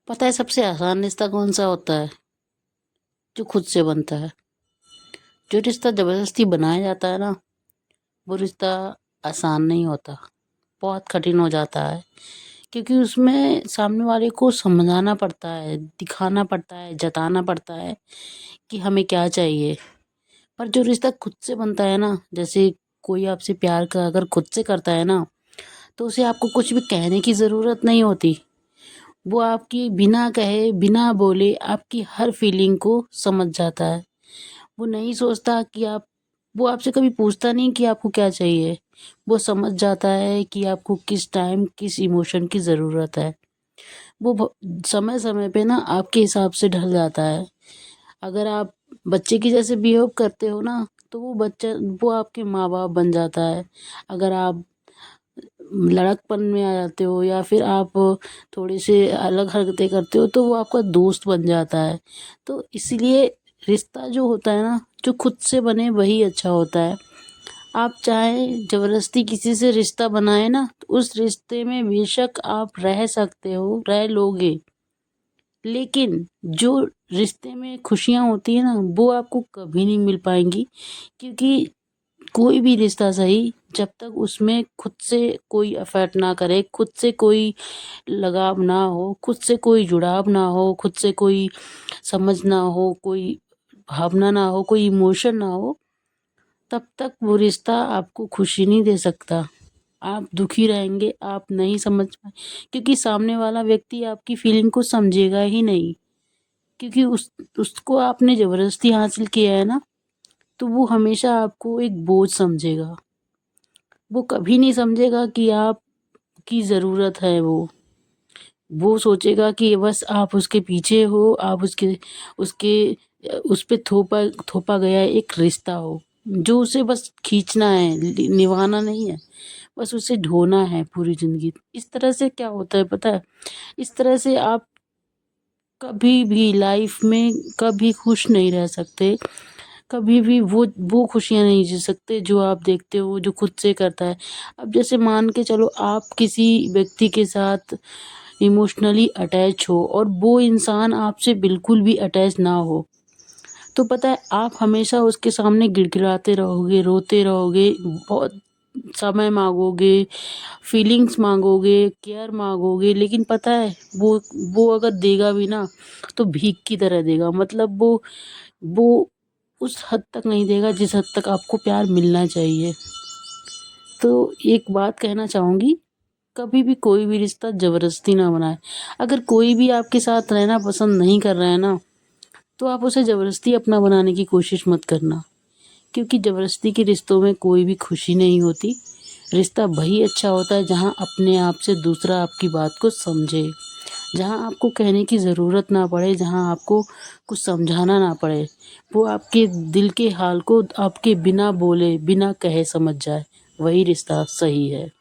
पता है सबसे आसान रिश्ता कौन सा होता है? जो खुद से बनता है। जो रिश्ता जबरदस्ती बनाया जाता है ना, वो रिश्ता आसान नहीं होता, बहुत कठिन हो जाता है। क्योंकि उसमें सामने वाले को समझाना पड़ता है, दिखाना पड़ता है, जताना पड़ता है कि हमें क्या चाहिए। पर जो रिश्ता खुद से बनता है ना, जैसे कोई आपसे प्यार का अगर खुद से करता है ना, तो उसे आपको कुछ भी कहने की ज़रूरत नहीं होती। वो आपकी बिना कहे बिना बोले आपकी हर फीलिंग को समझ जाता है। वो नहीं सोचता कि आप वो आपसे कभी पूछता नहीं कि आपको क्या चाहिए। वो समझ जाता है कि आपको किस टाइम किस इमोशन की ज़रूरत है। वो समय समय पे ना आपके हिसाब से ढल जाता है। अगर आप बच्चे की जैसे बिहेव करते हो ना, तो वो आपके माँ बाप बन जाता है। अगर आप लड़कपन में आ जाते हो या फिर आप थोड़े से अलग हरकतें करते हो, तो वो आपका दोस्त बन जाता है। तो इसीलिए रिश्ता जो होता है ना, जो खुद से बने वही अच्छा होता है। आप चाहे जबरदस्ती किसी से रिश्ता बनाए ना, तो उस रिश्ते में बेशक आप रह सकते हो, रह लोगे, लेकिन जो रिश्ते में खुशियाँ होती है ना, वो आपको कभी नहीं मिल पाएंगी। क्योंकि कोई भी रिश्ता सही, जब तक उसमें खुद से कोई अफेक्ट ना करे, खुद से कोई लगाव ना हो, खुद से कोई जुड़ाव ना हो, खुद से कोई समझ ना हो, कोई भावना ना हो, कोई इमोशन ना हो, तब तक वो रिश्ता आपको खुशी नहीं दे सकता। आप दुखी रहेंगे, आप नहीं समझ पाए, क्योंकि सामने वाला व्यक्ति आपकी फीलिंग को समझेगा ही नहीं। क्योंकि उसको आपने जबरदस्ती हासिल किया है ना, तो वो हमेशा आपको एक बोझ समझेगा। वो कभी नहीं समझेगा कि आपकी ज़रूरत है। वो सोचेगा कि बस आप उसके पीछे हो, आप उसके उस पे थोपा थोपा गया एक रिश्ता हो, जो उसे बस खींचना है, निभाना नहीं है, बस उसे ढोना है पूरी ज़िंदगी। इस तरह से क्या होता है पता है? इस तरह से आप कभी भी लाइफ में कभी खुश नहीं रह सकते। कभी भी वो खुशियाँ नहीं जी सकते जो आप देखते हो, जो खुद से करता है। अब जैसे मान के चलो आप किसी व्यक्ति के साथ इमोशनली अटैच हो और वो इंसान आपसे बिल्कुल भी अटैच ना हो, तो पता है आप हमेशा उसके सामने गिड़गिड़ाते रहोगे, रोते रहोगे, बहुत समय मांगोगे, फीलिंग्स मांगोगे, केयर मांगोगे, लेकिन पता है वो अगर देगा भी ना, तो भीख की तरह देगा। मतलब वो उस हद तक नहीं देगा जिस हद तक आपको प्यार मिलना चाहिए। तो एक बात कहना चाहूँगी, कभी भी कोई भी रिश्ता ज़बरदस्ती ना बनाए। अगर कोई भी आपके साथ रहना पसंद नहीं कर रहा है ना, तो आप उसे ज़बरदस्ती अपना बनाने की कोशिश मत करना। क्योंकि ज़बरदस्ती के रिश्तों में कोई भी खुशी नहीं होती। रिश्ता वही अच्छा होता है जहाँ अपने आप से दूसरा आपकी बात को समझे, जहाँ आपको कहने की ज़रूरत ना पड़े, जहाँ आपको कुछ समझाना ना पड़े। वो आपके दिल के हाल को आपके बिना बोले बिना कहे समझ जाए, वही रिश्ता सही है।